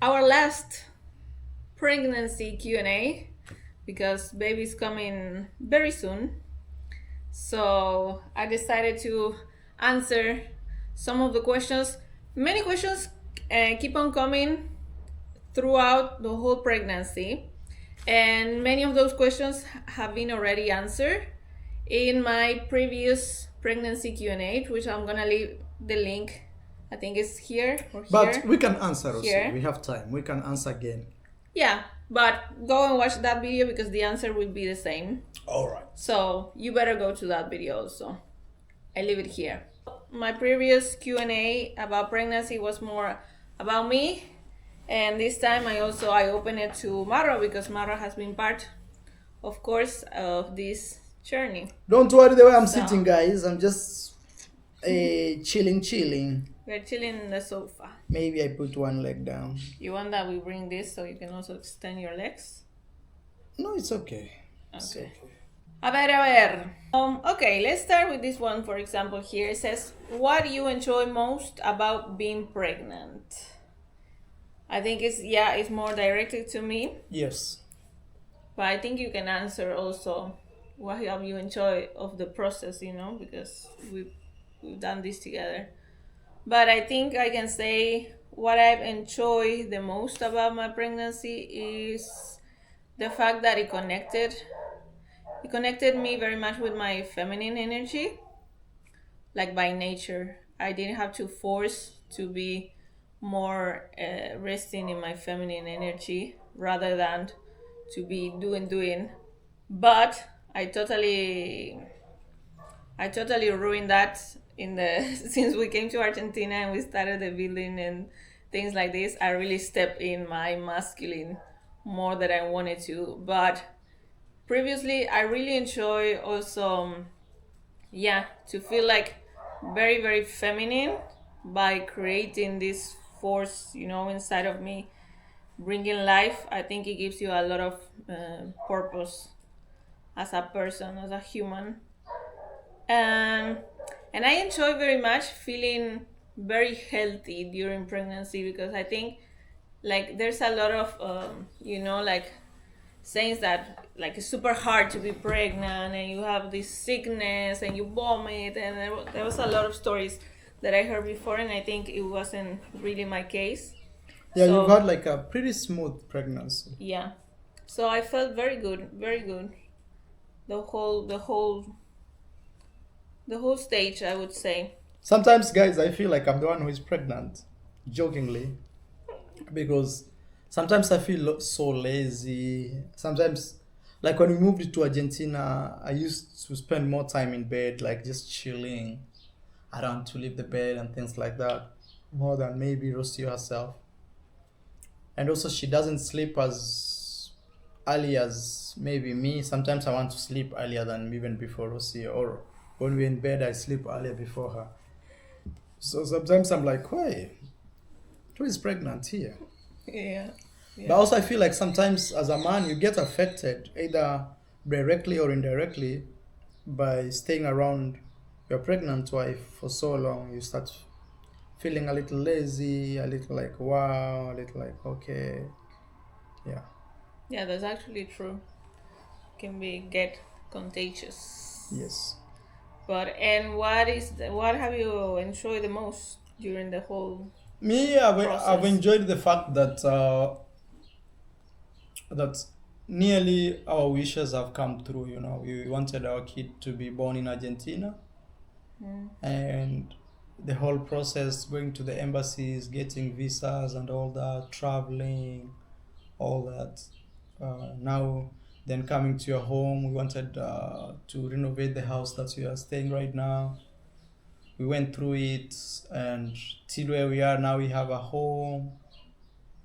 Our last pregnancy Q&A, because baby's coming very soon. So I decided to answer some of the questions. Many questions keep on coming throughout the whole pregnancy, and many of those questions have been already answered in my previous pregnancy Q&A, which I'm gonna leave the link. I think it's here or here. But we can answer also. Here. We have time. We can answer again. Yeah, but go and watch that video because the answer will be the same. All right. So you better go to that video also. I leave it here. My previous Q&A about pregnancy was more about me, and this time I open it to Marwa because Marwa has been part, of course, of this journey. Don't worry the way I'm sitting, guys. I'm just chilling. We're chilling in the sofa. Maybe I put one leg down. You want that we bring this so you can also extend your legs? No, it's okay. Okay. A ver. Okay, let's start with this one, for example, here. It says, what do you enjoy most about being pregnant? I think it's more directed to me. Yes. But I think you can answer also what have you enjoyed of the process, because we've done this together. But I think I can say what I've enjoyed the most about my pregnancy is the fact that it connected me very much with my feminine energy, like by nature. I didn't have to force to be more resting in my feminine energy rather than to be doing. But I totally ruined that since we came to Argentina and we started the building and things like this. I really stepped in my masculine more than I wanted to. But previously, I really enjoy also, to feel like very, very feminine by creating this force, inside of me, bringing life. I think it gives you a lot of purpose as a person, as a human. And I enjoy very much feeling very healthy during pregnancy because I think like there's a lot of, like sayings that like it's super hard to be pregnant and you have this sickness and you vomit, and there was a lot of stories that I heard before, and I think it wasn't really my case. Yeah, you've had like a pretty smooth pregnancy. Yeah, so I felt very good. The whole stage, I would say. Sometimes, guys, I feel like I'm the one who is pregnant, jokingly, because sometimes I feel so lazy. Sometimes, like when we moved to Argentina, I used to spend more time in bed, like just chilling. I don't want to leave the bed and things like that, more than maybe Rosie herself. And also, she doesn't sleep as early as maybe me. Sometimes I want to sleep earlier than even before Rosie, or when we're in bed, I sleep earlier before her. So sometimes I'm like, wait, who is pregnant here? Yeah. But also I feel like sometimes as a man, you get affected either directly or indirectly by staying around your pregnant wife for so long. You start feeling a little lazy, a little like, wow, a little like, okay. Yeah. Yeah, that's actually true. Can get contagious. Yes. But what have you enjoyed the most during the whole Me, I've process? enjoyed the fact that that nearly our wishes have come true. We wanted our kid to be born in Argentina, and the whole process, going to the embassies, getting visas and all that, traveling, all that. Now, then coming to your home, we wanted to renovate the house that we are staying right now. We went through it, and till where we are now, we have a home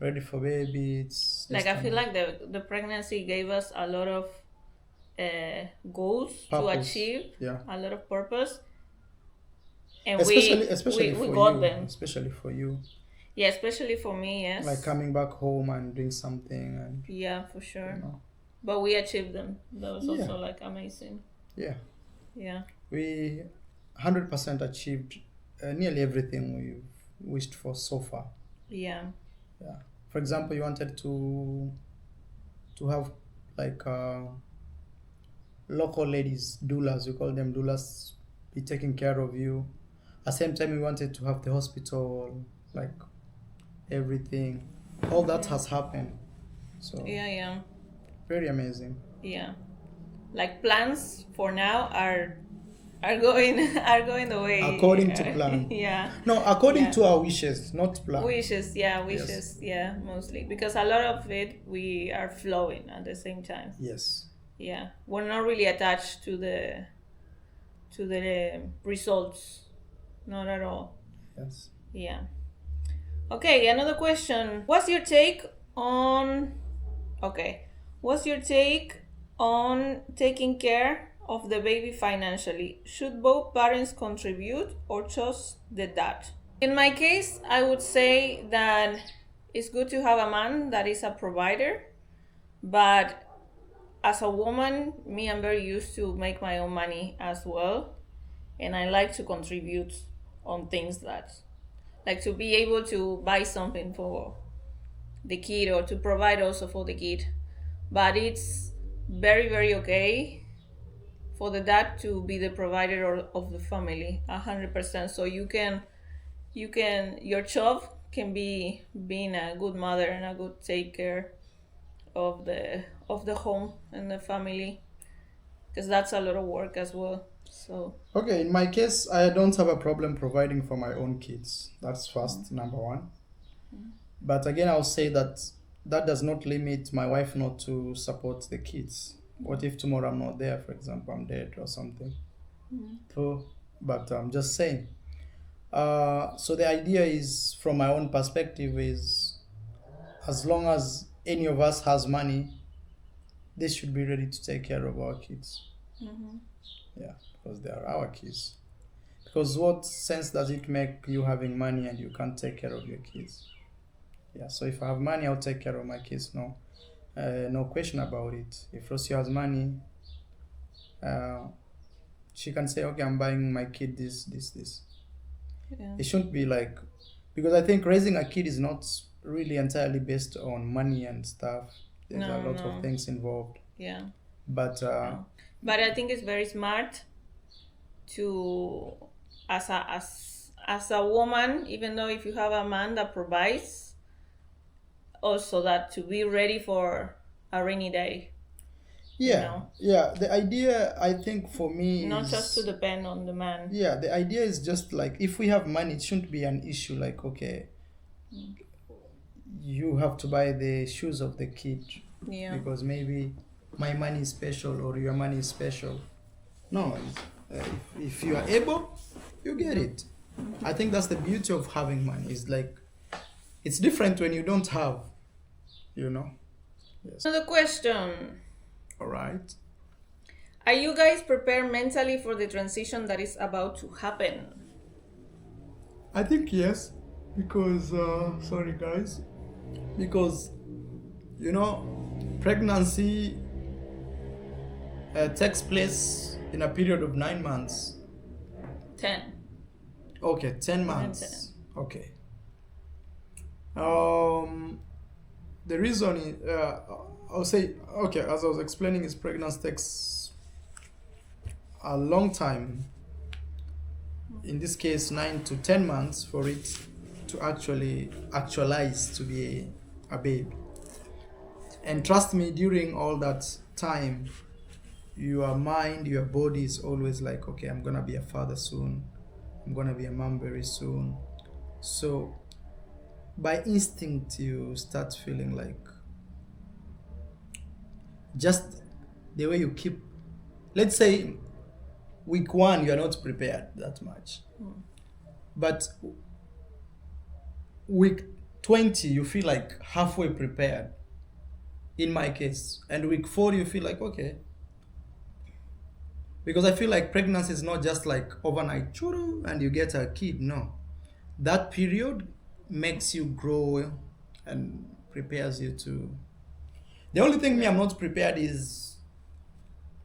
ready for baby. It's Like I feel like the pregnancy gave us a lot of goals to achieve, a lot of purpose, and especially we for got you, them. especially for you. Yeah, especially for me, yes. Like coming back home and doing something, and yeah, for sure. But we achieved them. That was also like amazing. Yeah. Yeah. We 100% achieved nearly everything we've wished for so far. Yeah. Yeah. for example, you wanted to have like local ladies, doulas, you call them doulas, be taking care of you. At the same time, you wanted to have the hospital, like everything. All that has happened. So Yeah. very amazing. Yeah. Like plans for now are going are going the way According to plan. yeah. No, according Yeah. to our wishes, not plan. Wishes, yeah, mostly because a lot of it we are flowing at the same time. Yes. Yeah, we're not really attached to the results, not at all. Yes. Yeah. Okay, another question. What's your take on taking care of the baby financially? Should both parents contribute or just the dad? In my case, I would say that it's good to have a man that is a provider, but as a woman, me, I'm very used to make my own money as well, and I like to contribute on things that, like to be able to buy something for the kid or to provide also for the kid. But it's very, very okay for the dad to be the provider of the family 100%. So your job can be being a good mother and a good take care of the home and the family, because that's a lot of work as well. So Okay, in my case, I don't have a problem providing for my own kids. That's first, number one. But again, I'll say that that does not limit my wife not to support the kids. What if tomorrow I'm not there, for example, I'm dead or something? So, but I'm just saying. So the idea is, from my own perspective, is as long as any of us has money, they should be ready to take care of our kids. Yeah, because they are our kids. Because what sense does it make you having money and you can't take care of your kids? Yeah, so if I have money, I'll take care of my kids. No, no question about it. If Rosie has money, she can say, okay, I'm buying my kid this. yeah. It shouldn't be like, because I think raising a kid is not really entirely based on money and stuff. There's a lot of things involved. Yeah. But But I think it's very smart to, as a woman, even though if you have a man that provides, also that to be ready for a rainy day. yeah, yeah. The idea, I think, for me, Not is just to depend on the man. yeah. The idea is just like, if we have money, it shouldn't be an issue. Like, okay, you have to buy the shoes of the kid Yeah. because maybe my money is special or your money is special. No, if you are able, you get it. I think that's the beauty of having money. It's like, it's different when you don't have, you know. Yes. Another question. All right. Are you guys prepared mentally for the transition that is about to happen? I think yes, because sorry guys, because you know, pregnancy takes place in a period of 9 months. 10. Okay, 10 months. Okay. The reason is, I'll say, okay, as I was explaining, is pregnancy takes a long time. In this case, 9 to 10 months for it to actually actualize to be a babe. And trust me, during all that time, your mind, your body is always like, okay, I'm gonna be a father soon. I'm gonna be a mom very soon. So by instinct, you start feeling like, just the way you keep, let's say week 1, you are not prepared that much. But week 20, you feel like halfway prepared, in my case. And week 4, you feel like, okay. Because I feel like pregnancy is not just like overnight, churu, and you get a kid. No. That period makes you grow and prepares you to... The only thing I'm not prepared is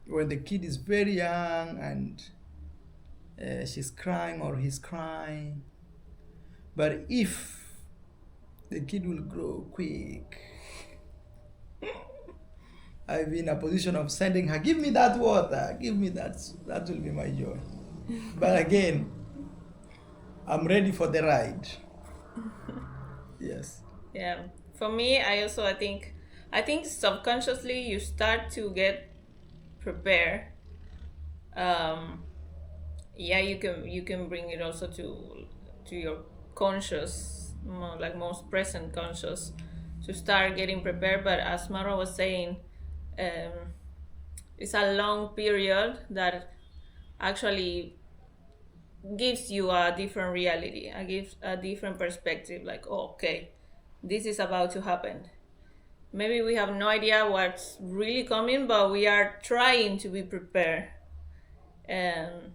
when the kid is very young and she's crying or he's crying. But if the kid will grow quick. I'll be in a position of sending her, give me that water, give me that. That will be my joy. But again, I'm ready for the ride. Yes. Yeah. For me, I think subconsciously you start to get prepared. Yeah, you can bring it also to your conscious, more like most present conscious, to start getting prepared. But as Marwa was saying, it's a long period that actually gives you a different reality, gives a different perspective. Like, oh, okay, this is about to happen. Maybe we have no idea what's really coming, but we are trying to be prepared and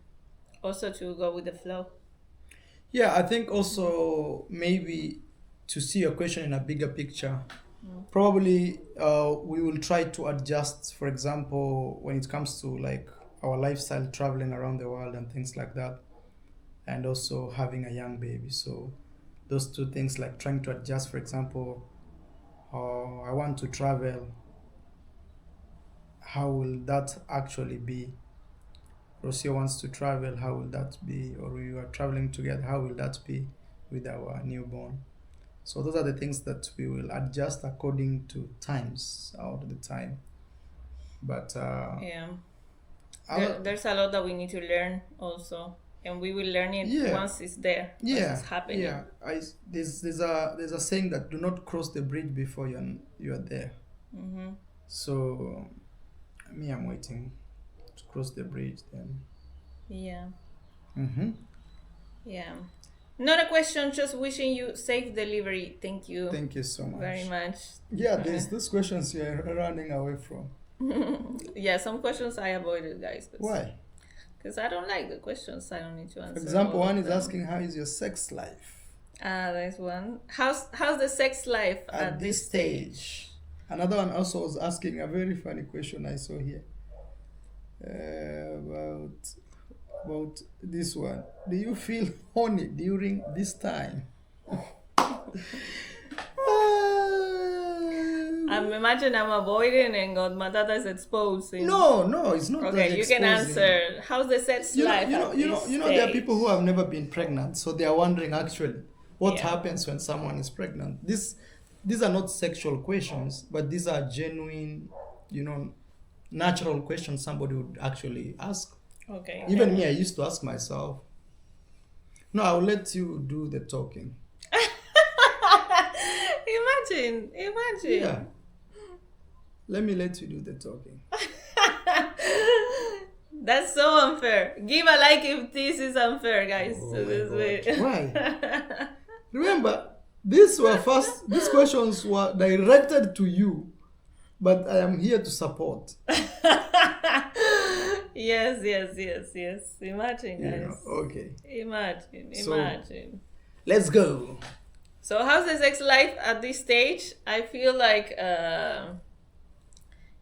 also to go with the flow. Yeah, I think also maybe to see your question in a bigger picture, probably we will try to adjust, for example, when it comes to like our lifestyle, traveling around the world and things like that, and also having a young baby. So those two things, like trying to adjust, for example, I want to travel, how will that actually be? Rocio wants to travel, how will that be? Or we are traveling together, how will that be with our newborn? So those are the things that we will adjust according to times, out of the time. But Yeah. There's a lot that we need to learn also, and we will learn it once it's there. Once it's happening. Yeah. There's a saying that do not cross the bridge before you are there. Mm-hmm. So me, I'm waiting to cross the bridge then. Yeah. Mm-hmm. Yeah. Not a question, just wishing you safe delivery. Thank you. Thank you so much. Very much. Yeah, there's those questions you're running away from. Yeah, some questions I avoided, guys. Why? Because I don't like the questions I don't need to answer. For example, one is asking, how is your sex life? There's one. How's the sex life at this stage? Another one also was asking a very funny question I saw here. About this one. Do you feel horny during this time? I'm avoiding and God Matata is exposing. No, it's not. Okay, you can answer. How's the sex life? You know, there are people who have never been pregnant, so they are wondering actually what happens when someone is pregnant. These are not sexual questions, but these are genuine, natural questions somebody would actually ask. Okay. Even me, I used to ask myself. No, I'll let you do the talking. Imagine. Yeah. Let me let you do the talking. That's so unfair. Give a like if this is unfair, guys. Why? Remember, these questions were directed to you, but I am here to support. Yes. Imagine, guys. Okay. Imagine. Let's go. So how's the sex life at this stage? I feel like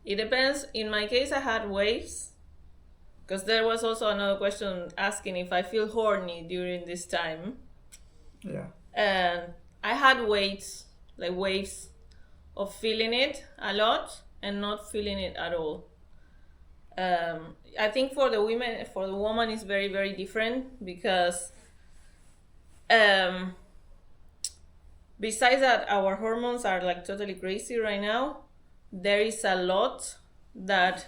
it depends. In my case, I had waves. Because there was also another question asking if I feel horny during this time. Yeah. And I had waves of feeling it a lot and not feeling it at all. I think for the woman it's very, very different because besides that our hormones are like totally crazy right now, there is a lot that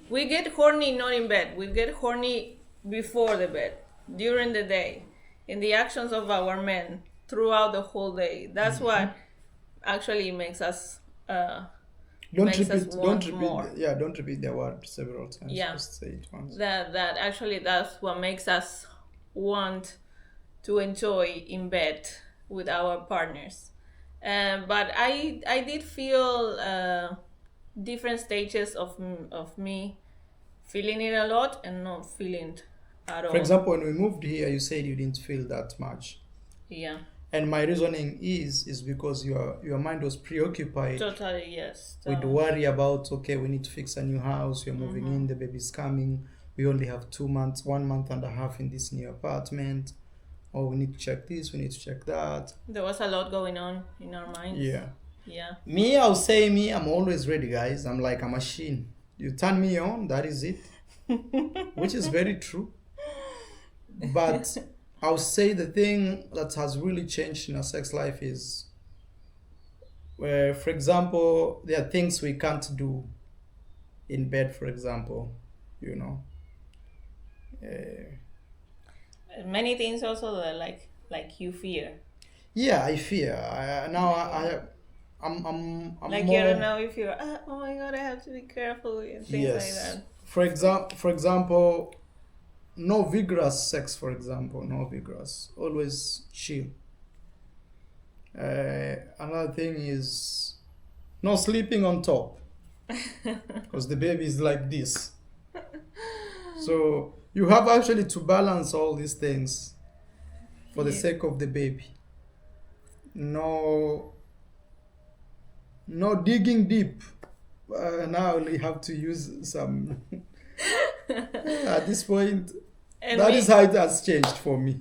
we get horny not in bed. We get horny before the bed, during the day, in the actions of our men throughout the whole day. That's what actually makes us don't repeat the word several times. Yeah. Just say it once. That's what makes us want to enjoy in bed with our partners. But I did feel different stages of me feeling it a lot and not feeling it at all. For example, when we moved here, you said you didn't feel that much. Yeah. And my reasoning is because your mind was preoccupied. Totally, yes. With worry about, okay, we need to fix a new house, we're moving in, the baby's coming, we only have 2 months, 1 month and a half in this new apartment. oh, we need to check this, we need to check that. There was a lot going on in our minds. Yeah. Yeah. Me, I'll say me, I'm always ready, guys. I'm like a machine. You turn me on, that is it. Which is very true. But I'll say the thing that has really changed in our sex life is where, for example, there are things we can't do in bed, for example, you know. Many things also that like you fear. Yeah, I fear. I'm like more, you don't know if you're oh my god, I have to be careful and things like that. For example, no vigorous sex. For example, no vigorous. Always chill. Another thing is no sleeping on top, because the baby is like this. So you have actually to balance all these things for the sake of the baby. No digging deep. Now we have to use some. At this point, and that is how it has changed for me.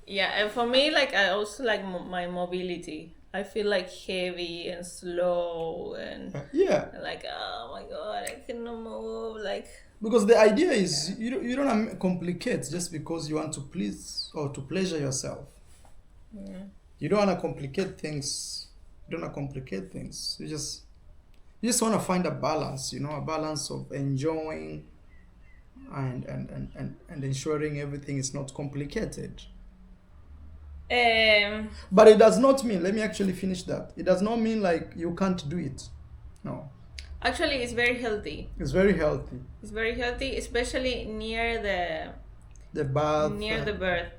Yeah, and for me, like I also like my mobility. I feel like heavy and slow and like oh my god, I cannot move like. Because the idea is you don't complicate just because you want to please or to pleasure yourself. Yeah. You don't want to complicate things. You don't want to complicate things. You just want to find a balance, a balance of enjoying and ensuring everything is not complicated. But it does not mean, let me actually finish that. It does not mean like you can't do it. No. Actually, it's very healthy. It's very healthy. It's very healthy, especially near the birth. Near the birth.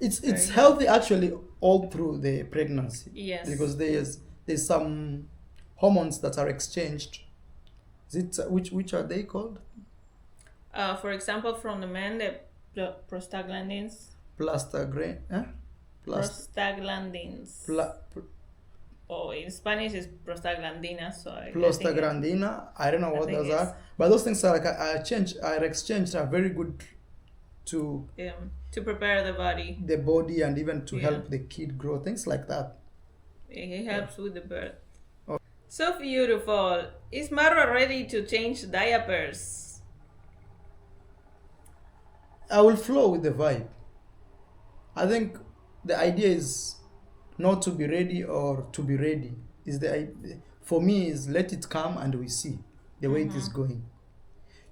It's healthy actually all through the pregnancy. Yes. Because there's some hormones that are exchanged. Is it which are they called? For example, from the men, the prostaglandins. Prostaglandins. In Spanish is prostaglandina. So prostaglandina. I don't know what those are, but those things are exchanged are very good to prepare the body. The body and even to help the kid grow, things like that. It helps with the birth. Oh. So beautiful. Is Marwa ready to change diapers? I will flow with the vibe. I think the idea is not to be ready or to be ready. For me is let it come and we see the way it is going.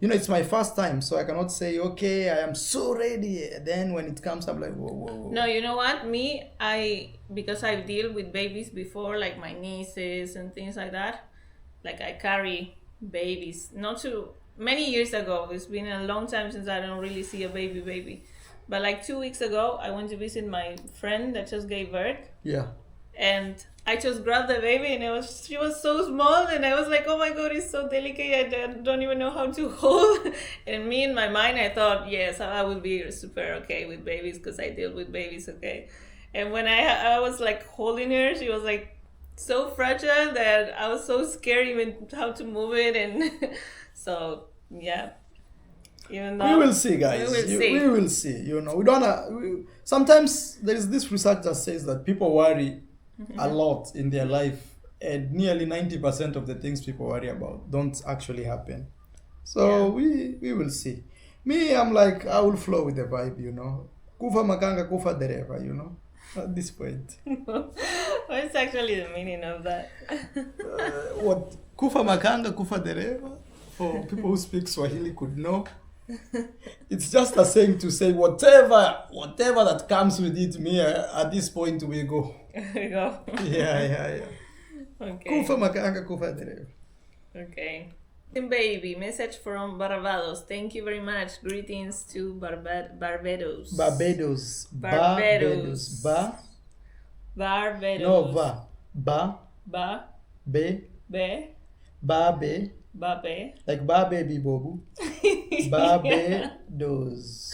It's my first time, so I cannot say, okay, I am so ready. Then when it comes, I'm like, whoa. No, you know what? Because I've dealt with babies before, like my nieces and things like that. Like I carry babies. Many years ago. It's been a long time since I don't really see a baby. But like 2 weeks ago, I went to visit my friend that just gave birth. Yeah. And I just grabbed the baby and she was so small and I was like, oh my god, it's so delicate. I don't even know how to hold. And me in my mind, I thought, yes, I would be super okay with babies because I deal with babies, okay. And when I was like holding her, she was like so fragile that I was so scared even how to move it. And so, yeah. Even though we will see, guys. We will see. We don't. Sometimes there is this research that says that people worry a lot in their life, and nearly 90% of the things people worry about don't actually happen. So we will see. Me, I'm like, I will flow with the vibe. Kufa makanga, kufa dereva. At this point. What's actually the meaning of that? What kufa makanga, kufa dereva? For people who speak Swahili could know. It's just a saying to say whatever that comes with it, me at this point we go. We go. Yeah. Okay. Kufa makanga, kufa dereva. Okay. Baby, message from Barbados. Thank you very much. Greetings to Barbados. Barbados. No, Babe. Like baby bobu. Barbados.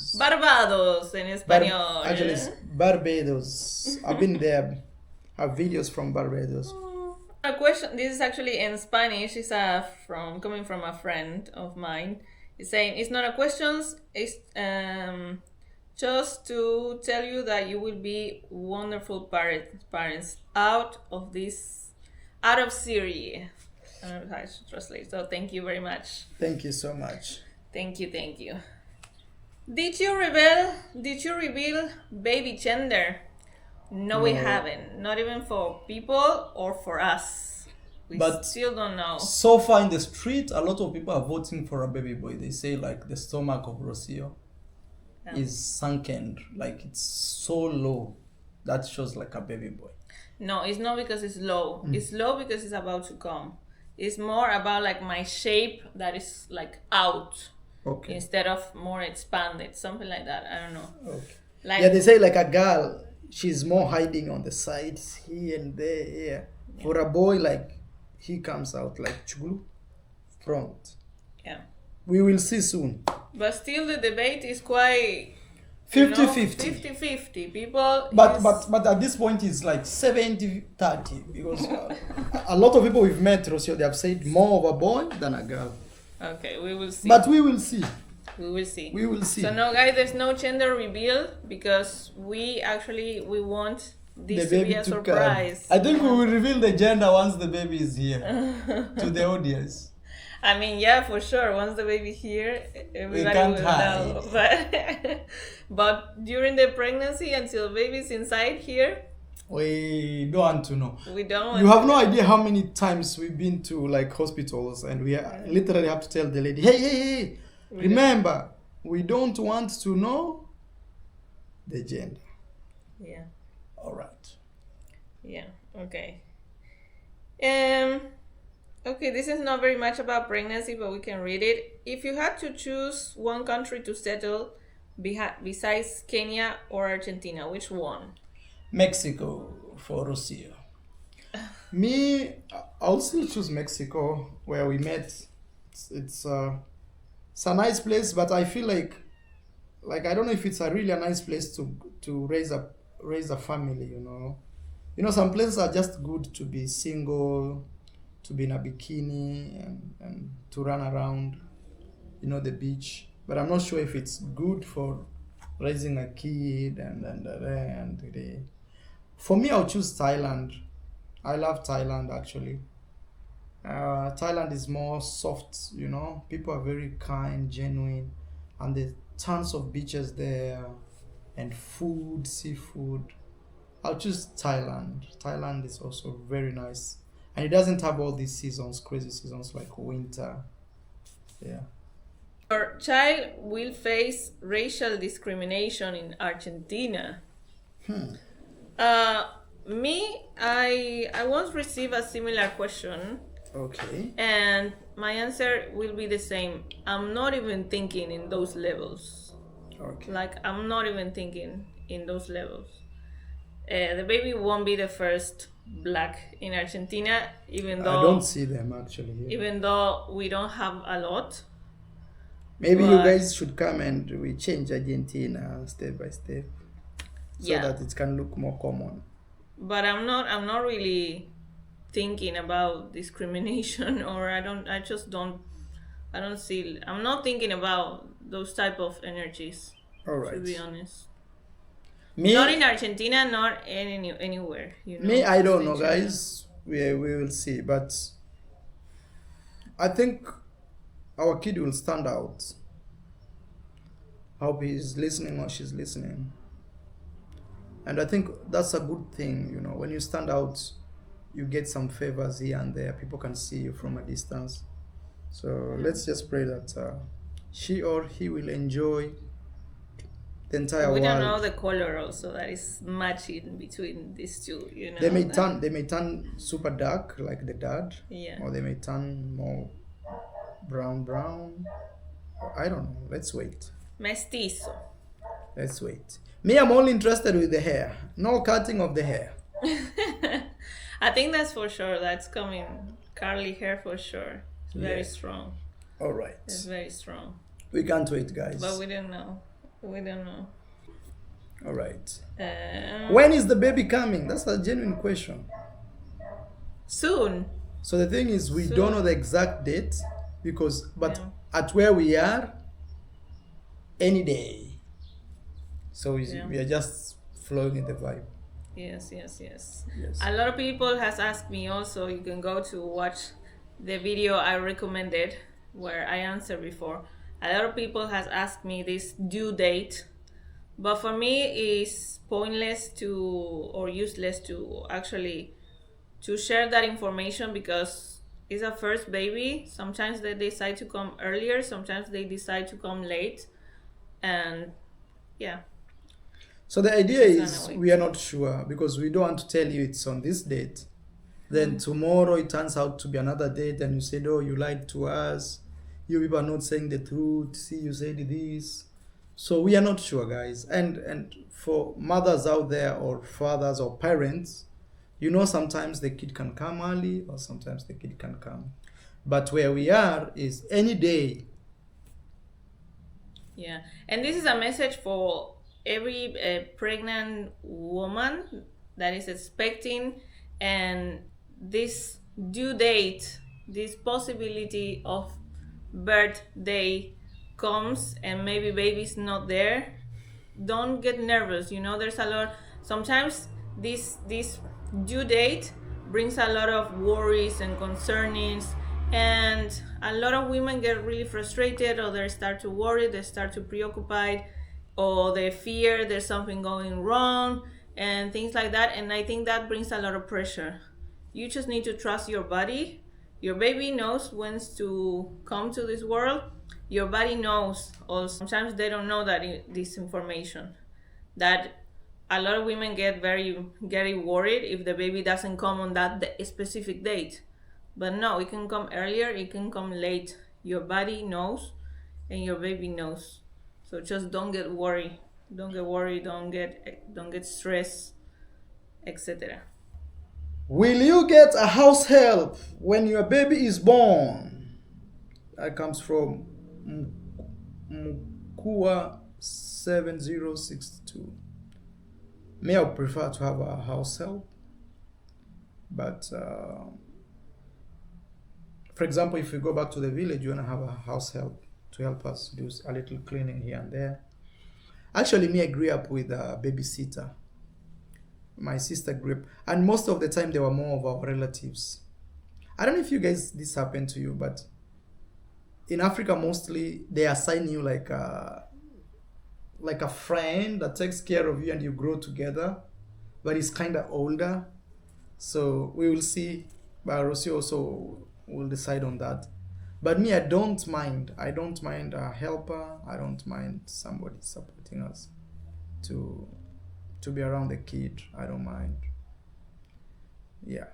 Barbados in español. Actually, it's Barbados. I've been there. I have videos from Barbados. A question. This is actually in Spanish. It's coming from a friend of mine. It's saying it's not a question. It's just to tell you that you will be wonderful parents out of Syria. I don't know how to translate. So thank you very much. Thank you so much. Thank you. Did you reveal baby gender? No, we haven't. Not even for people or for us. We still don't know. So far in the street, a lot of people are voting for a baby boy. They say like the stomach of Rocio is sunken, like it's so low. That shows like a baby boy. No, it's not because it's low. It's low because it's about to come. It's more about like my shape that is like out. Okay. Instead of more expanded, something like that. I don't know. Okay. Like, yeah, they say like a girl, she's more hiding on the sides here and there. Yeah. For a boy, like he comes out like chulu front. Yeah. We will see soon. But still, the debate is quite 50-50. 50-50. People. But at this point, it's like 70-30 because a lot of people we've met, Rocio, they have said more of a boy than a girl. Okay, we will see. But we will see. We will see. We will see. So no, guys, there's no gender reveal because we want this to be a surprise. I think we will reveal the gender once the baby is here to the audience. I mean, yeah, for sure. Once the baby's here, everybody will know. But during the pregnancy, until baby's inside here, we don't want to know. We don't. You have no idea how many times we've been to like hospitals and we literally have to tell the lady, hey, remember, we don't want to know the gender. Yeah. All right. Yeah. Okay. Okay, this is not very much about pregnancy, but we can read it. If you had to choose one country to settle besides Kenya or Argentina, which one? Mexico for Rocio. Me, I'll still choose Mexico, where we met. It's a nice place, but I feel like I don't know if it's a really a nice place to raise a family. You know, some places are just good to be single, to be in a bikini and to run around, the beach. But I'm not sure if it's good for raising a kid and for me, I'll choose Thailand. I love Thailand actually. Thailand is more soft, people are very kind, genuine, and there's tons of beaches there and food, seafood. I'll choose Thailand. Thailand is also very nice. And it doesn't have all these seasons, crazy seasons like winter. Yeah. Your child will face racial discrimination in Argentina. I once received a similar question. Okay. And my answer will be the same. I'm not even thinking in those levels. Okay. Like, I'm not even thinking in those levels. The baby won't be the first black in Argentina, even though... I don't see them actually here. Even though we don't have a lot. Maybe you guys should come and we change Argentina step by step. So that it can look more common. But I'm not really thinking about discrimination or I'm not thinking about those type of energies. All right. To be honest. Not in Argentina, not anywhere. Me, I don't know, guys. We will see. But I think our kid will stand out. I hope he's listening or she's listening. And I think that's a good thing, when you stand out, you get some favors here and there. People can see you from a distance. So let's just pray that she or he will enjoy the entire world. We don't know the color also that is matching between these two, They may turn super dark like the dad. Yeah. Or they may turn more brown. I don't know. Let's wait. Mestizo. Let's wait. Me, I'm only interested with the hair. No cutting of the hair. I think that's for sure. That's coming. Curly hair for sure. It's very strong. All right. It's very strong. We can't wait, guys. But we don't know. All right. When is the baby coming? That's a genuine question. Soon. So the thing is, we don't know the exact date at where we are, any day. So Yeah. we are just flowing in the vibe. Yes, yes, yes. Yes. A lot of people has asked me also, you can go to watch the video I recommended where I answered before. A lot of people has asked me this due date, but for me it's pointless to or useless to actually to share that information because it's a first baby. Sometimes they decide to come earlier, sometimes they decide to come late, and yeah, So the idea just gonna is we wait. are not sure because we don't want to tell you it's on this date. Then tomorrow it turns out to be another date, and you said, "Oh, you lied to us. You people are not saying the truth. See, you said this." So we are not sure, guys. And for mothers out there, or fathers, or parents, you know, sometimes the kid can come early, or sometimes the kid can come. But where we are is any day. Yeah, and this is a message for every pregnant woman that is expecting, and this due date, this possibility of birthday comes, and maybe baby's not there. Don't get nervous. You know, there's a lot. Sometimes this due date brings a lot of worries and concernings, and a lot of women get really frustrated, or they start to worry, they start to preoccupied, or they fear there's something going wrong and things like that. And I think that brings a lot of pressure. You just need to trust your body. Your baby knows when to come to this world. Your body knows also. Sometimes they don't know that this information. That a lot of women get very worried if the baby doesn't come on that specific date. But no, it can come earlier, it can come late. Your body knows, and your baby knows. So just don't get worried. Don't get worried. Don't get stressed, etc. Will you get a house help when your baby is born? That comes from Mukua 7062. May I prefer to have a house help, but for example, if we go back to the village, you want to have a house help to help us do a little cleaning here and there. Actually, me, I grew up with a babysitter. My sister grew up, and most of the time they were more of our relatives. I don't know if you guys this happened to you, but in Africa mostly they assign you like a friend that takes care of you and you grow together, but he's kind of older. So we will see. But Rosie also will decide on that. But me, I don't mind. I don't mind a helper. I don't mind somebody supporting us to be around the kid. I don't mind. Yeah.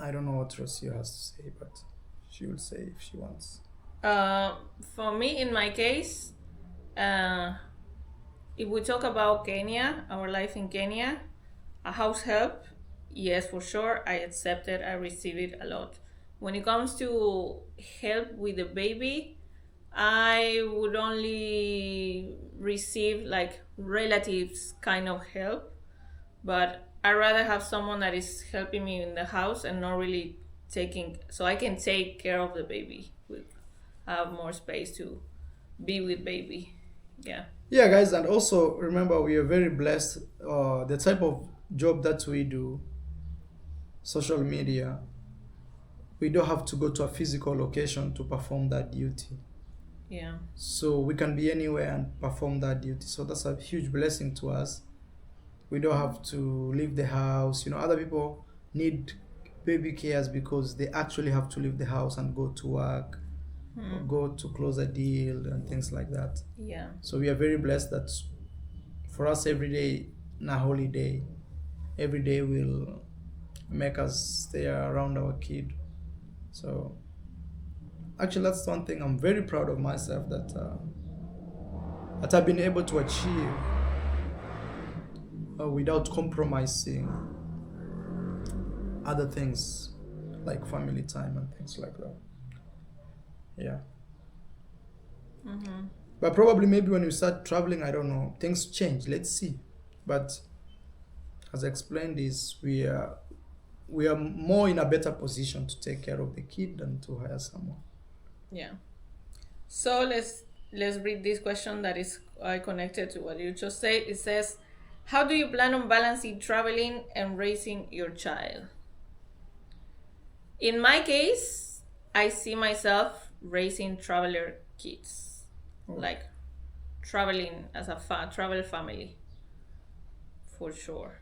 I don't know what Rosie has to say, but she will say if she wants. For me, in my case, if we talk about Kenya, our life in Kenya, a house help, yes, for sure, I accept it. I receive it a lot. When it comes to help with the baby, I would only receive like relatives kind of help, but I rather have someone that is helping me in the house and not really taking, so I can take care of the baby. Have more space to be with baby. Yeah. Yeah, guys, and also remember we are very blessed. The type of job that we do, social media, we don't have to go to a physical location to perform that duty. Yeah. So we can be anywhere and perform that duty. So that's a huge blessing to us. We don't have to leave the house. You know, other people need baby cares because they actually have to leave the house and go to work, or go to close a deal and things like that. Yeah. So we are very blessed that for us every day, na holiday, every day will make us stay around our kid. So actually, that's one thing I'm very proud of myself that I've been able to achieve without compromising other things like family time and things like that. Yeah. But probably maybe when you start traveling, I don't know, things change. Let's see. But as I explained, is we are more in a better position to take care of the kid than to hire someone. Yeah. So let's read this question that is connected to what you just said. It says, how do you plan on balancing traveling and raising your child? In my case, I see myself raising traveler kids, like traveling as a travel family, for sure.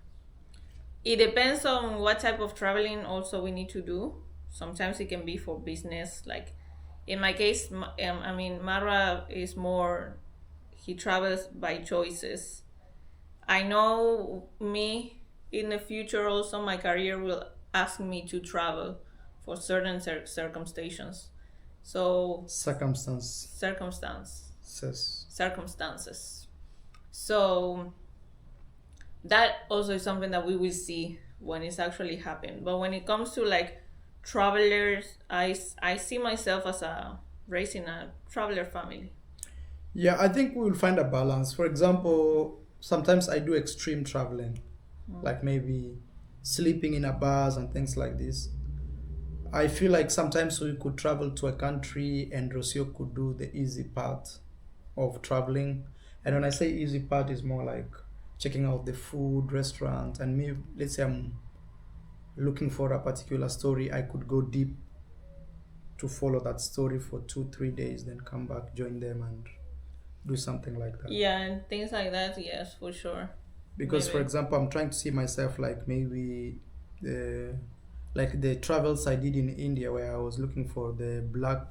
It depends on what type of traveling also we need to do. Sometimes it can be for business. Like in my case, I mean, Marwa is more, he travels by choices. I know me in the future also, my career will ask me to travel for certain circumstances. So, circumstances. So, that also is something that we will see when it's actually happened. But when it comes to like travelers, I see myself as raising a traveler family. Yeah, I think we will find a balance. For example, sometimes I do extreme traveling, like maybe sleeping in a bus and things like this. I feel like sometimes we could travel to a country and Rocio could do the easy part of traveling. And when I say easy part, is more like checking out the food, restaurant, and me, let's say I'm looking for a particular story, I could go deep to follow that story for 2-3 days, then come back, join them, and do something like that. Yeah, and things like that, yes, for sure. Because maybe, for example, I'm trying to see myself like maybe like the travels I did in India, where I was looking for the black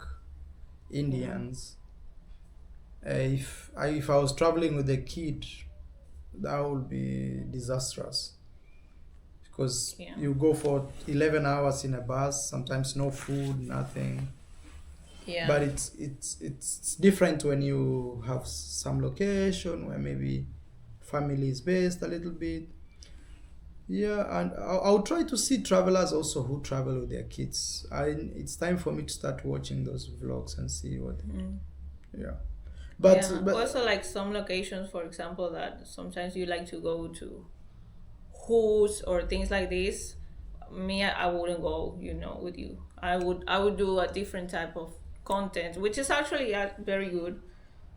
Indians. If I was traveling with a kid, that would be disastrous, because you go for 11 hours in a bus, sometimes no food, nothing. Yeah. But it's different when you have some location where maybe family is based a little bit. Yeah, and I'll try to see travelers also who travel with their kids. It's time for me to start watching those vlogs and see what. Yeah. But also like some locations, for example, that sometimes you like to go to, who's or things like this. Me, I wouldn't go, with you. I would do a different type of content, which is actually very good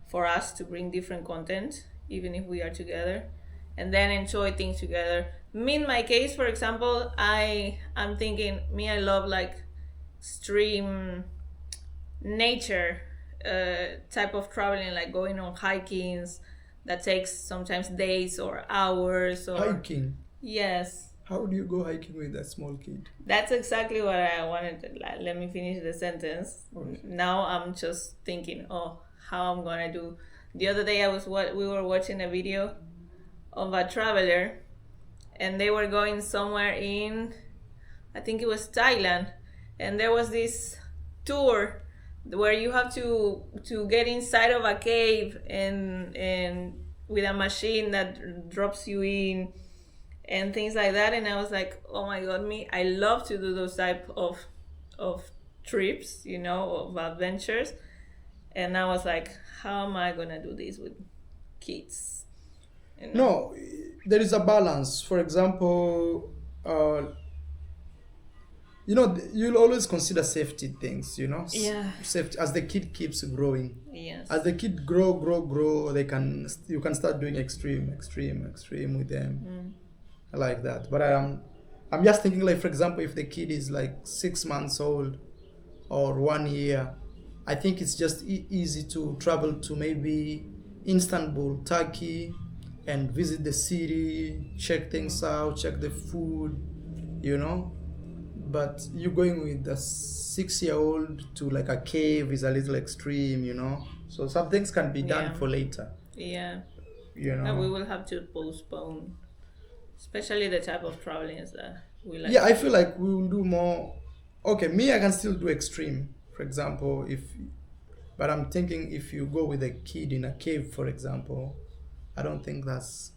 for us to bring different content, even if we are together, and then enjoy things together. Me, in my case, for example, I'm thinking, I love like extreme nature type of traveling, like going on hikings that takes sometimes days or hours. Or hiking? Yes. How do you go hiking with a small kid? That's exactly what I wanted. Let me finish the sentence. Okay. Now I'm just thinking, how I'm gonna do. The other day we were watching a video of a traveler, and they were going somewhere in, I think it was Thailand, and there was this tour where you have to get inside of a cave and with a machine that drops you in and things like that. And I was like, oh my god, I love to do those type of trips, of adventures. And I was like, how am I gonna do this with kids? No, there is a balance. For example, you'll always consider safety things, Yeah. Safety as the kid keeps growing. Yes. As the kid grow, you can start doing extreme with them, like that. But I'm just thinking, like, for example, if the kid is like 6 months old or 1 year, I think it's just easy to travel to maybe Istanbul, Turkey, and visit the city, check things out, check the food, But you going with a 6-year-old to like a cave is a little extreme, So some things can be done for later. Yeah. And we will have to postpone, especially the type of traveling that we like. Yeah, I feel like we will do more. Okay, me, I can still do extreme, for example, but I'm thinking if you go with a kid in a cave, for example, I don't think that's.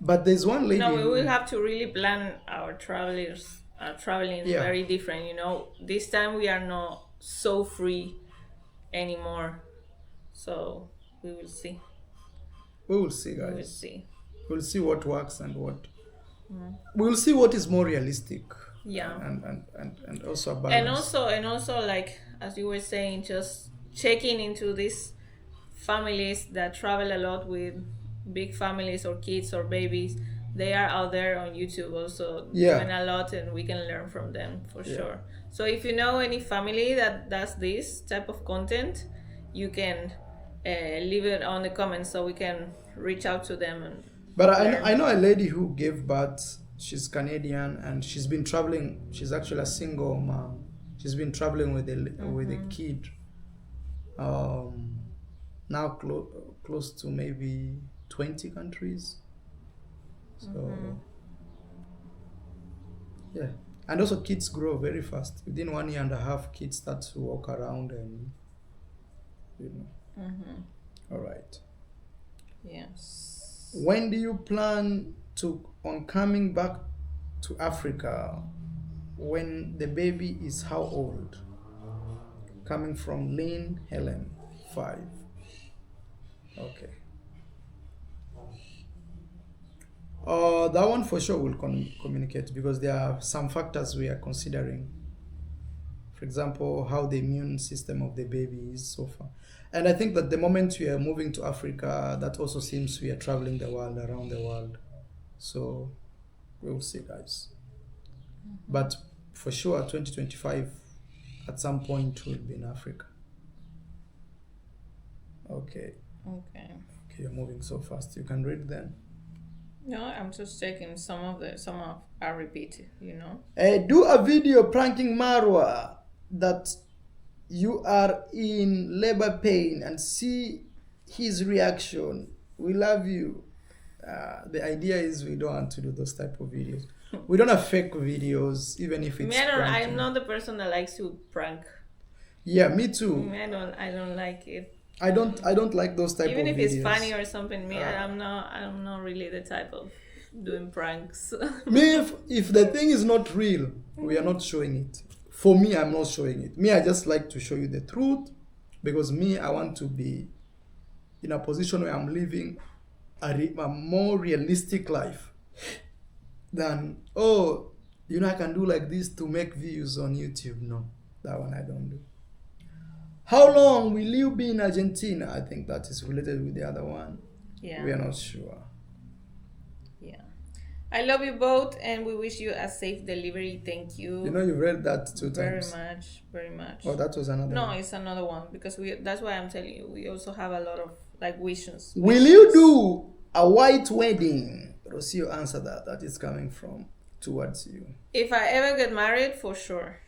But there's one lady. No, we will have to really plan our travelers. Our traveling is very different, This time we are not so free anymore, so we will see. We will see, guys. We will see. We'll see what works and what. We will see what is more realistic. Yeah. And also a And balance. also like as you were saying, just checking into these families that travel a lot with big families or kids or babies. They are out there on YouTube also doing Yeah, a lot, and we can learn from them for yeah. sure. So if you know any family that does this type of content, you can leave it on the comments so we can reach out to them and But learn. I know a lady who gave birth. She's Canadian and she's been traveling. She's actually a single mom. She's been traveling with a kid. Now close to maybe 20 countries. So yeah, and also kids grow very fast. Within 1.5 years, kids start to walk around and you know. All right. Yes. When do you plan on coming back to Africa? When the baby is how old? Coming from Lynn Helen, 5. Okay. That one for sure will communicate because there are some factors we are considering. For example, how the immune system of the baby is so far. And I think that the moment we are moving to Africa, that also seems we are traveling the world, around the world. So we'll see, guys. But for sure, 2025, at some point, we'll be in Africa. Okay. Okay. Okay, you're moving so fast. You can read them. No, I'm just checking some of are repeated, you know. Do a video pranking Marwa that you are in labor pain and see his reaction. We love you. The idea is we don't want to do those type of videos. We don't have fake videos, even if it's. I'm not the person that likes to prank. Yeah, me too. I don't like it. I don't like those type even of videos. Even if it's funny or something. I'm not really the type of doing pranks. Me, if the thing is not real, we are not showing it. For me, I'm not showing it. Me, I just like to show you the truth because me, I want to be in a position where I'm living a more realistic life than, I can do like this to make views on YouTube. No, that one I don't do. How long will you be in Argentina? I think that is related with the other one. Yeah. We are not sure. Yeah. I love you both and we wish you a safe delivery. Thank you. You know, you've read that 2 times. Very much. Oh, that was another No, one. it's another one because that's why I'm telling you. We also have a lot of wishes. Will you do a white wedding? Rocio, answer that. That is coming towards you. If I ever get married, for sure.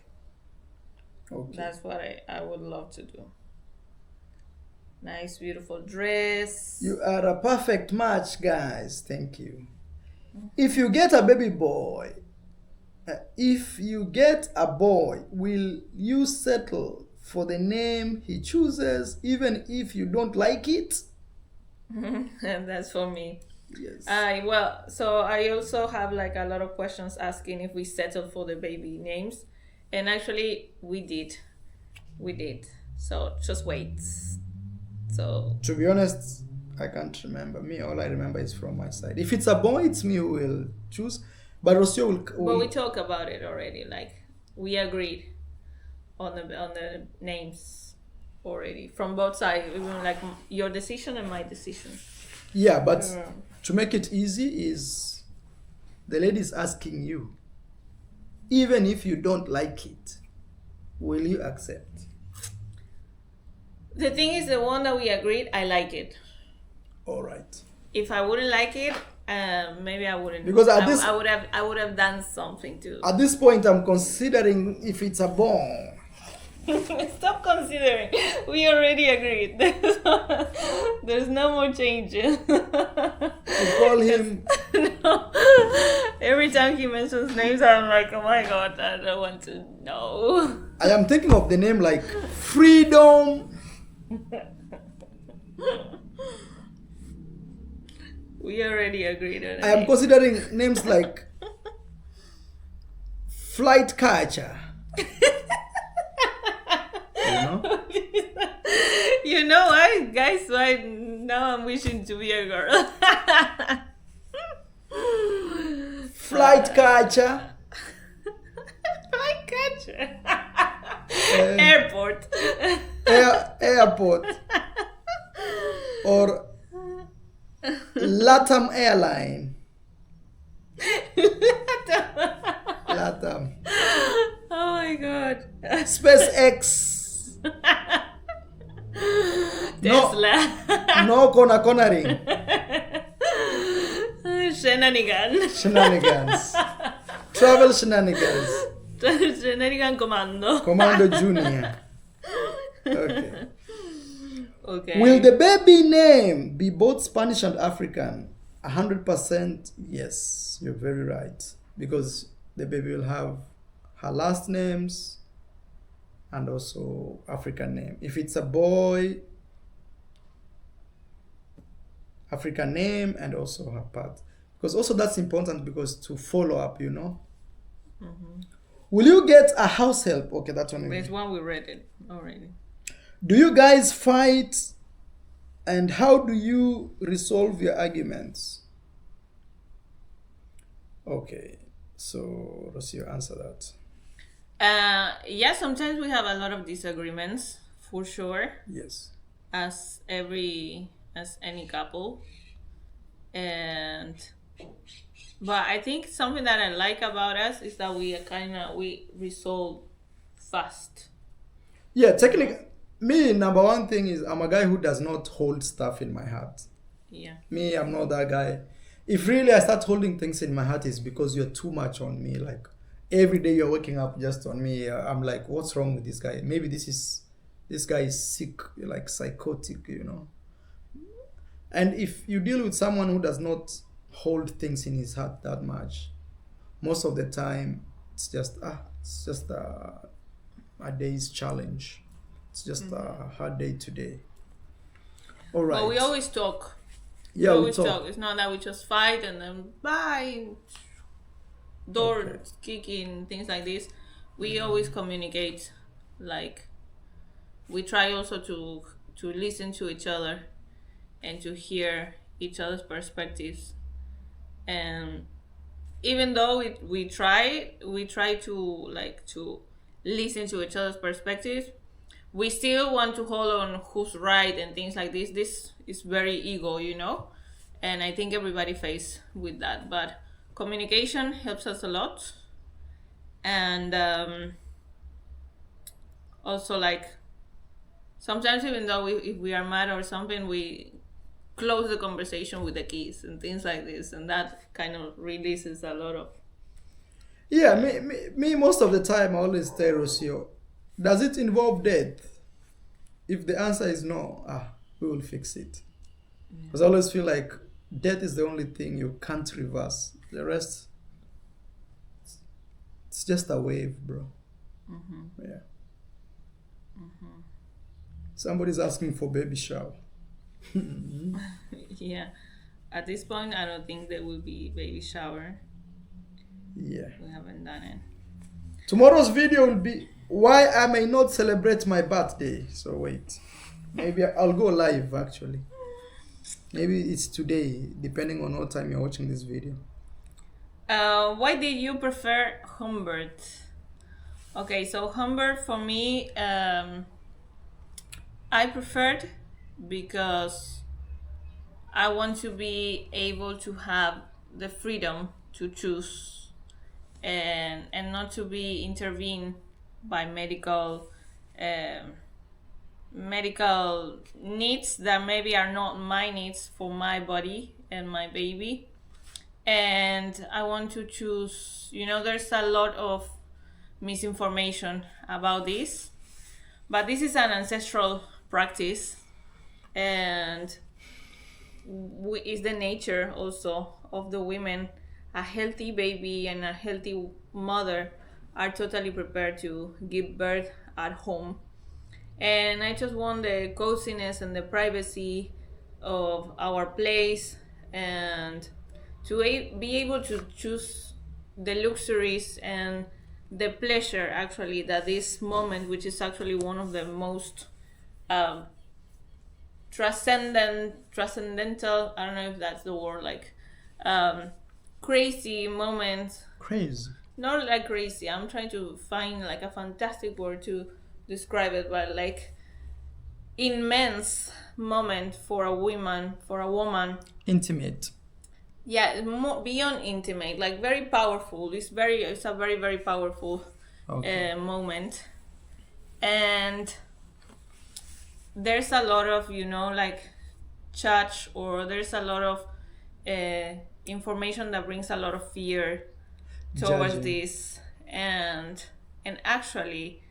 Okay. That's what I would love to do. Nice, beautiful dress. You are a perfect match, guys. Thank you. If you get a baby boy, will you settle for the name he chooses, even if you don't like it? And that's for me. Yes. So I also have a lot of questions asking if we settle for the baby names. And actually, we did. So just wait. So to be honest, I can't remember. All I remember is from my side. If it's a boy, it's me who will choose. But Rocio will. But we talked about it already. We agreed on the names already from both sides. Even your decision and my decision. Yeah, but to make it easy, is the lady is asking you. Even if you don't like it, will you accept? The thing is, the one that we agreed, I like it. All right. If I wouldn't like it, maybe I wouldn't. Because I would have done something too. At this point, I'm considering if it's a boy. Stop considering. We already agreed. There's no more changes. You call him. No. Every time he mentions names, I'm like, oh my god, I don't want to know. I am thinking of the name like Freedom. We already agreed on it. I am considering names like Flight Catcher. You know why, guys? Why now I'm wishing to be a girl. Flight Catcher. Airport. Airport. Or Latam Airline. Latam. Oh my god. SpaceX. Tesla. No cornering. Shenanigans. Travel shenanigans. Shenanigan Commando. Commando Junior. Okay. Okay. Will the baby name be both Spanish and African? 100% yes. You're very right. Because the baby will have her last names and also African name. If it's a boy, African name and also her part. Because also that's important because to follow up, you know. Mm-hmm. Will you get a house help? Okay, that one. There's one we read it already. Do you guys fight and how do you resolve your arguments? Okay, so Rocio, answer that. Yeah, sometimes we have a lot of disagreements, for sure. Yes. As any couple. But I think something that I like about us is that we resolve fast. Yeah, technically, me, number one thing is I'm a guy who does not hold stuff in my heart. Yeah. Me, I'm not that guy. If really I start holding things in my heart, it's because you're too much on me. Like, every day you're waking up just on me. I'm like, what's wrong with this guy? Maybe this guy is sick, like psychotic, you know. And if you deal with someone who does not hold things in his heart that much, most of the time it's just a day's challenge. It's just a hard day today. All right. But we always talk. Yeah, we always talk. It's not that we just fight and then bye, doors kicking, things like this. We always communicate. Like, we try also to listen to each other and to hear each other's perspectives. And even though we try to listen to each other's perspectives, we still want to hold on who's right and things like this. This is very ego, you know, and I think everybody faces with that. But communication helps us a lot, and also, like, sometimes even though if we are mad or something, we close the conversation with a kiss and things like this, and that kind of releases a lot of. Yeah, me most of the time I always tell Rocio, does it involve death? If the answer is no, we will fix it. Because I always feel like death is the only thing you can't reverse. The rest, it's just a wave, bro. Mm-hmm. Yeah. Mm-hmm. Somebody's asking for baby shower. Yeah. At this point, I don't think there will be baby shower. Yeah. We haven't done it. Tomorrow's video will be why I may not celebrate my birthday. So wait. Maybe I'll go live actually. Maybe it's today, depending on what time you're watching this video. Why did you prefer Humbert? Okay, so Humbert for me, I preferred because I want to be able to have the freedom to choose and not to be intervened by medical needs that maybe are not my needs for my body and my baby. And I want to choose, you know, there's a lot of misinformation about this, but this is an ancestral practice, and is the nature also of the women. A healthy baby and a healthy mother are totally prepared to give birth at home, and I just want the coziness and the privacy of our place, and to be able to choose the luxuries and the pleasure actually that this moment, which is actually one of the most transcendental, I don't know if that's the word, like crazy moments. Crazy. Not like crazy, I'm trying to find like a fantastic word to describe it, but like immense moment for a woman. Intimate. Yeah, more beyond intimate, like very powerful. It's a very very powerful moment, and there's a lot of like chat, or there's a lot of information that brings a lot of fear towards this, and actually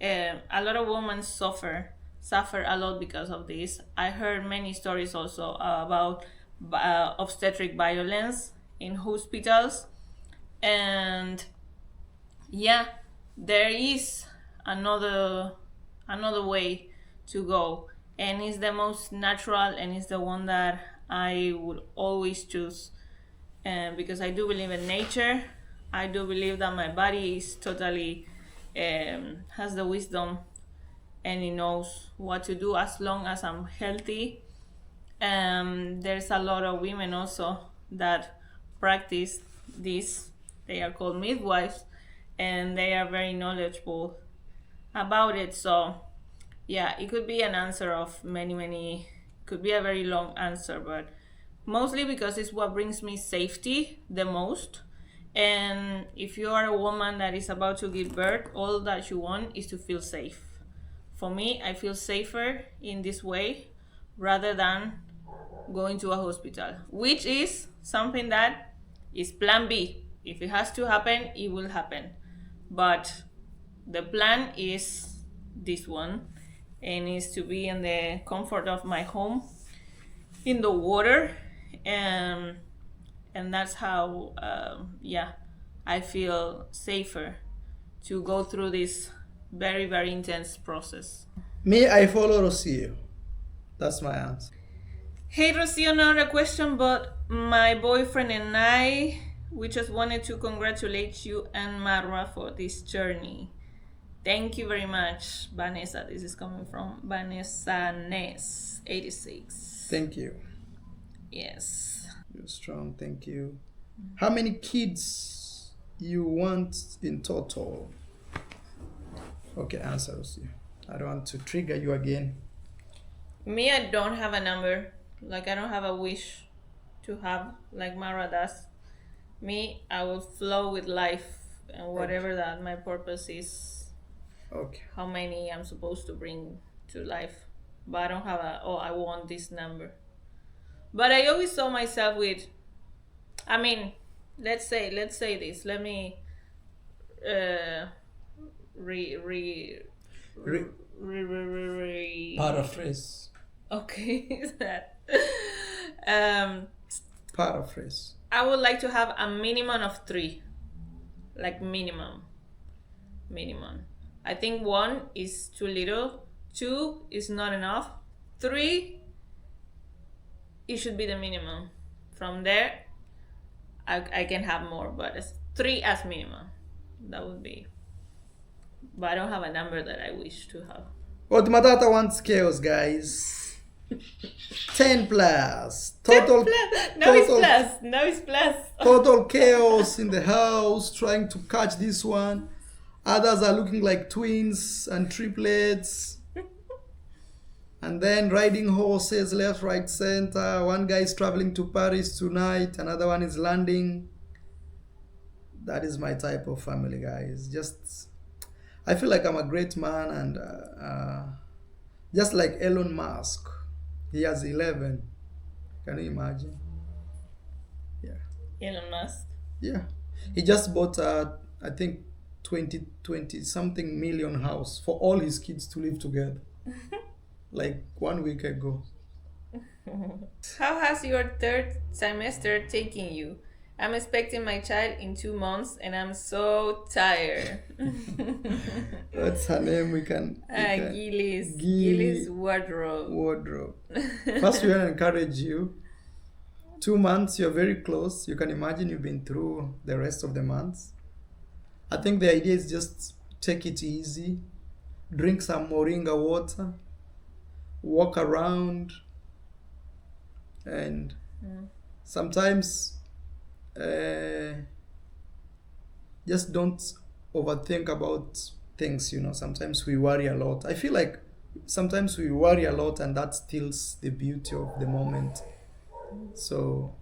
a lot of women suffer a lot because of this. I heard many stories also about obstetric violence in hospitals, and yeah, there is another way to go, and it's the most natural, and it's the one that I would always choose, because I do believe in nature. I do believe that my body is totally has the wisdom, and it knows what to do as long as I'm healthy. There's a lot of women also that practice this. They are called midwives, and they are very knowledgeable about it. So yeah, it could be an answer of many, could be a very long answer, but mostly because it's what brings me safety the most. And if you are a woman that is about to give birth, all that you want is to feel safe. For me, I feel safer in this way rather than going to a hospital, which is something that is plan B. If it has to happen, it will happen. But the plan is this one, and is to be in the comfort of my home, in the water, and that's how I feel safer to go through this very very intense process. Me, I follow Rocio. That's my answer. Hey Rocio, not a question, but my boyfriend and we just wanted to congratulate you and Marwa for this journey. Thank you very much, Vanessa. This is coming from Vanessa Ness, 86. Thank you. Yes. You're strong. Thank you. How many kids you want in total? Okay, answer us. I don't want to trigger you again. Me, I don't have a number. Like, I don't have a wish to have like Mara does. Me, I will flow with life and whatever that my purpose is. Okay. How many I'm supposed to bring to life. But I don't have I want this number. But I always saw myself with, I mean, let's say this. Let me Paraphrase. Okay, that. Paraphrase. I would like to have a minimum of 3. Like minimum. I think 1 is too little. 2 is not enough. 3, it should be the minimum. From there, I can have more, but it's 3 as minimum. That would be. But I don't have a number that I wish to have. What Matata wants chaos, guys. 10 plus. Total. 10 plus. Now it's plus. Total chaos in the house, trying to catch this one. Others are looking like twins and triplets. And then riding horses left, right, center. One guy is traveling to Paris tonight. Another one is landing. That is my type of family, guys. Just, I feel like I'm a great man, and just like Elon Musk, he has 11. Can you imagine? Yeah. Elon Musk. Yeah. He just bought, I think, 20 something million house for all his kids to live together. Like 1 week ago. How has your 3rd semester taken you? I'm expecting my child in 2 months and I'm so tired. What's her name? We can Gillis Wardrobe. First, we want to encourage you. 2 months, you're very close. You can imagine you've been through the rest of the months. I think the idea is just take it easy. Drink some moringa water. Walk around. And sometimes just don't overthink about things, you know. Sometimes we worry a lot. I feel like sometimes we worry a lot, and that steals the beauty of the moment. So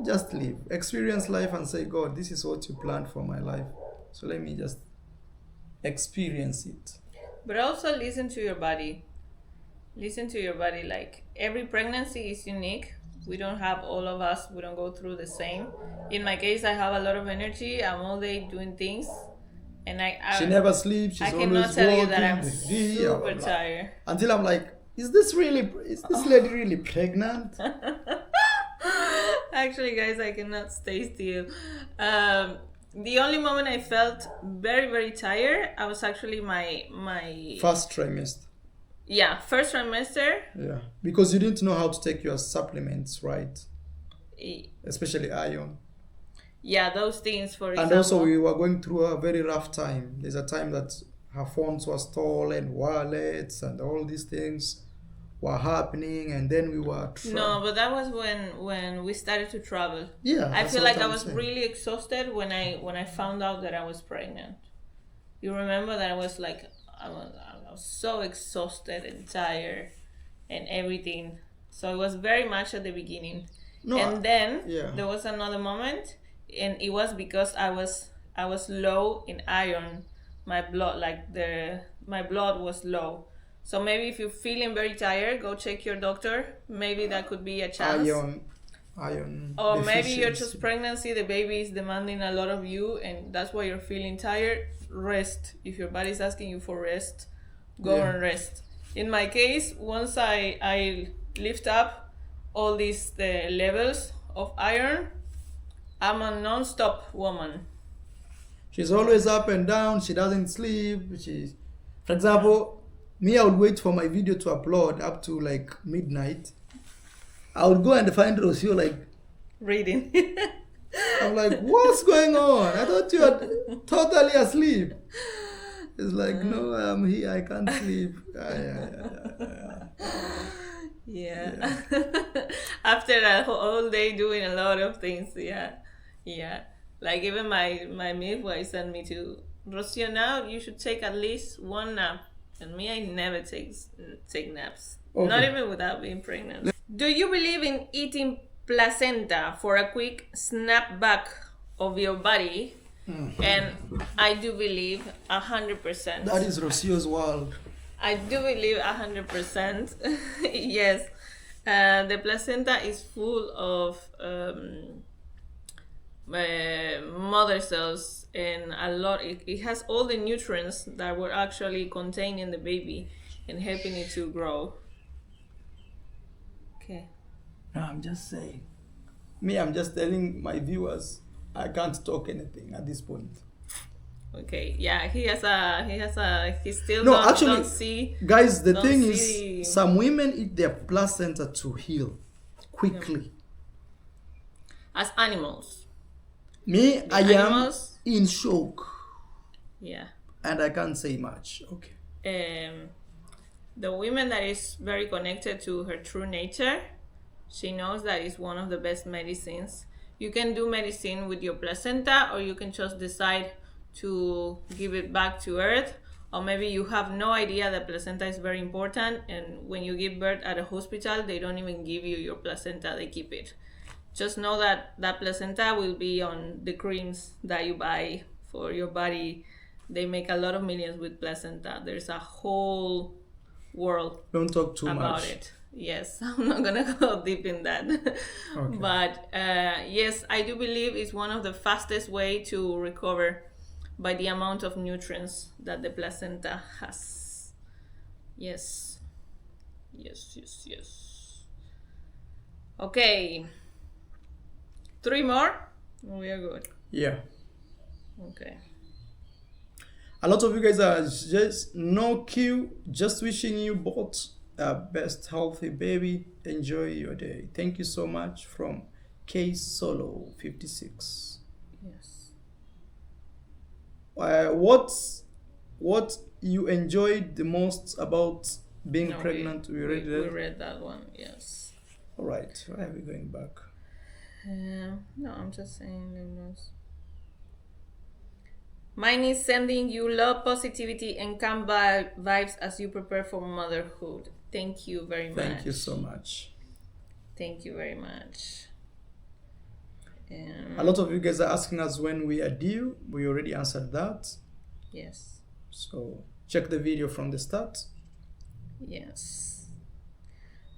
just live, experience life, and say, God, this is what you planned for my life. So let me just experience it. But also listen to your body. Listen to your body. Like, every pregnancy is unique. We don't have, all of us, we don't go through the same. In my case, I have a lot of energy. I'm all day doing things. And she never sleeps. She's I always cannot tell you that I'm working, super tired. Until I'm like, is this lady really pregnant? Actually, guys, I cannot stay still. The only moment I felt very, very tired, I was actually my first trimester. Yeah, first trimester. Yeah, because you didn't know how to take your supplements, right? Especially iron. Yeah, those things, for example. And also, we were going through a very rough time. There's a time that her phones were stolen, wallets, and all these things were happening, and then we were no, but that was when we started to travel. Yeah, I feel like I was really exhausted when I found out that I was pregnant. You remember that I was like, I was so exhausted and tired and everything. So it was very much at the beginning. No, and then there was another moment, and it was because I was low in iron. My blood, my blood was low. So maybe if you're feeling very tired, go check your doctor. Maybe that could be a chance. Iron. Or maybe you're just pregnancy, the baby is demanding a lot of you, and that's why you're feeling tired. Rest. If your body's asking you for rest, go and rest. In my case, once I lift up all these levels of iron, I'm a non-stop woman. She's always up and down. She doesn't sleep. For example, me, I would wait for my video to upload up to like midnight. I would go and find Rocio like reading. I'm like, what's going on? I thought you were totally asleep. It's like, no, I'm here. I can't sleep. Yeah. After a whole day doing a lot of things, yeah. Like even my midwife sent me to Rocio. Now you should take at least one nap. And me, I never take naps. Okay. Not even without being pregnant. Do you believe in eating placenta for a quick snap back of your body? Mm-hmm. And I do believe 100%. That is Rocio's world. I do believe 100%. Yes. The placenta is full of mother cells, and a lot. It has all the nutrients that were actually contained in the baby and helping it to grow. Okay. No, I'm just saying. Me, I'm just telling my viewers I can't talk anything at this point. Okay. Yeah, he still no, don't, actually, don't see. Guys, the thing is, some women eat their placenta to heal quickly. As animals. Me, I am in shock. Yeah. And I can't say much. Okay. The woman that is very connected to her true nature, she knows that it's one of the best medicines. You can do medicine with your placenta, or you can just decide to give it back to earth. Or maybe you have no idea that placenta is very important, and when you give birth at a hospital, they don't even give you your placenta, they keep it. Just know that that placenta will be on the creams that you buy for your body. They make a lot of millions with placenta. There's a whole world don't talk too about much. It. Yes, I'm not gonna go deep in that. Okay. But yes, I do believe it's one of the fastest way to recover by the amount of nutrients that the placenta has. Yes. Okay. 3 more? We are good. Yeah. Okay. A lot of you guys are just no queue, just wishing you both best healthy baby. Enjoy your day. Thank you so much from K Solo 56. Yes. What you enjoyed the most about being pregnant? We read that one. Yes. All right. Why are we going back? No, I'm just saying the most. Mine is sending you love, positivity, and calm vibes as you prepare for motherhood. Thank you very much. Thank you so much. Thank you very much. A lot of you guys are asking us when we are due. We already answered that. Yes. So check the video from the start. Yes.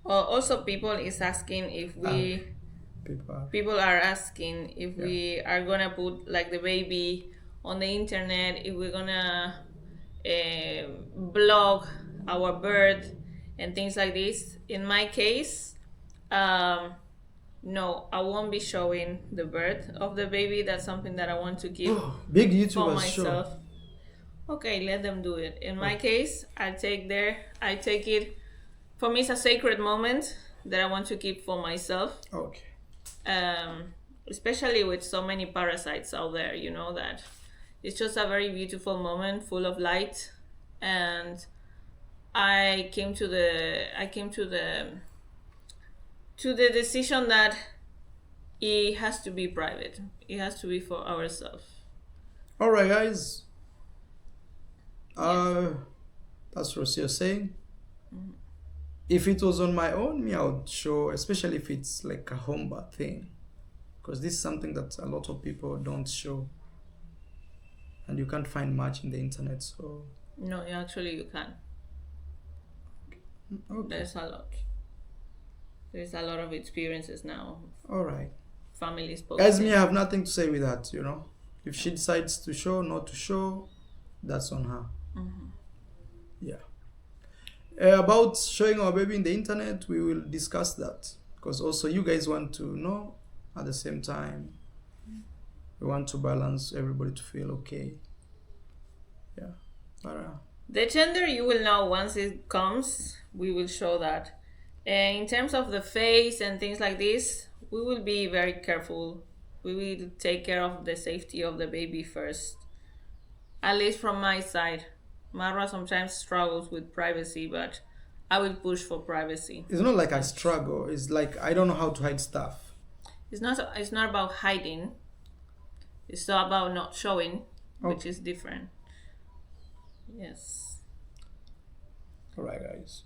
Also, people is asking if we... People are asking if we are gonna put like the baby on the internet, if we're gonna blog our birth and things like this. In my case, no, I won't be showing the birth of the baby. That's something that I want to keep big for YouTubers myself. show. Okay, let them do it. In my case, I take it. For me, it's a sacred moment that I want to keep for myself. Okay. Especially with so many parasites out there, you know, that it's just a very beautiful moment, full of light. And I came to the decision that it has to be private. It has to be for ourselves. All right, guys. That's what you're saying. Mm-hmm. If it was on my own, I would show, especially if it's like a home birth thing, because this is something that a lot of people don't show, and you can't find much in the internet. So no, actually you can. Okay. There's a lot of experiences now. All right. Families. Guys, me, I have nothing to say with that. You know, if she decides to show, not to show, that's on her. Mm-hmm. Yeah. About showing our baby in the internet, we will discuss that, because also you guys want to know. At the same time, we want to balance everybody to feel okay. Yeah. The gender you will know once it comes. We will show that. In terms of the face and things like this, we will be very careful. We will take care of the safety of the baby first. At least from my side. Marwa sometimes struggles with privacy, but I will push for privacy. It's not like I struggle. It's like I don't know how to hide stuff. It's not about hiding. It's not about not showing, which is different. Yes. All right, guys.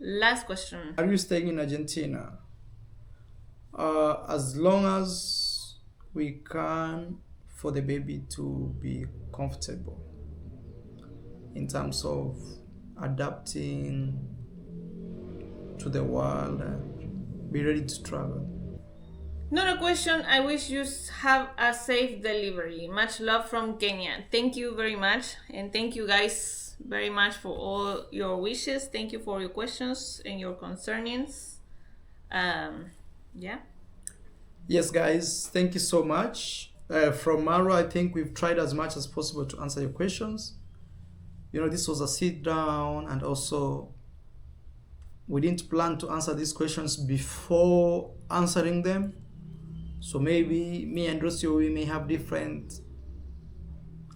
Last question. Are you staying in Argentina? As long as we can, for the baby to be comfortable in terms of adapting to the world and be ready to travel. Not a question. I wish you have a safe delivery. Much love from Kenya. Thank you very much. And thank you guys very much for all your wishes. Thank you for your questions and your concernings. Yeah. Yes, guys. Thank you so much. From Marwa, I think we've tried as much as possible to answer your questions. You know, this was a sit down, and also we didn't plan to answer these questions before answering them. So maybe me and Rocio, we may have different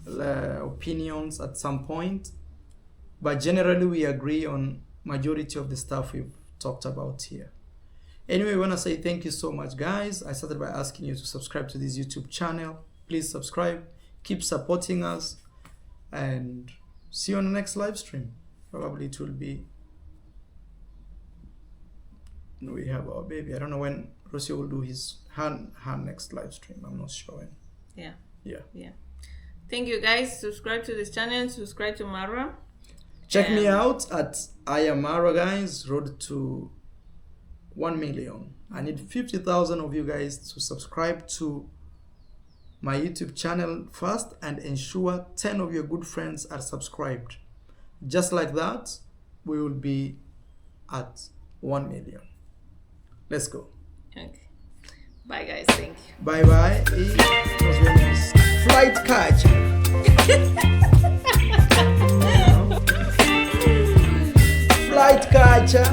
opinions at some point, but generally we agree on majority of the stuff we've talked about here. Anyway, I want to say thank you so much, guys. I started by asking you to subscribe to this YouTube channel. Please subscribe, keep supporting us, and see you on the next live stream. Probably it will be, we have our baby. I don't know when Rocio will do her next live stream. I'm not sure when. Yeah. Thank you, guys. Subscribe to this channel. Subscribe to Marwa. Check me out at I am Marwa, guys. Road to 1 million. I need 50,000 of you guys to subscribe to my YouTube channel first, and ensure 10 of your good friends are subscribed. Just like that, we will be at 1 million. Let's go. Okay. Bye, guys. Thank you. Bye bye. It was very nice. Flight catch. Flight catcher.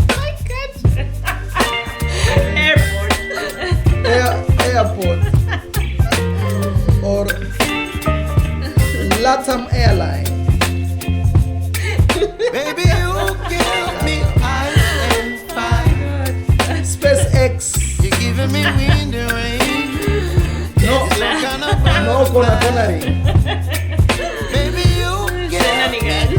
Flight catcher. Airport. Airport. Or Latam Airline. Baby, you give me ice and fire. SpaceX. You're giving me wind and rain. No corner cornering. Baby, you get Shenanigans.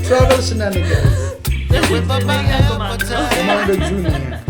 Travel shenanigans. whip up my appetite. Among the junior.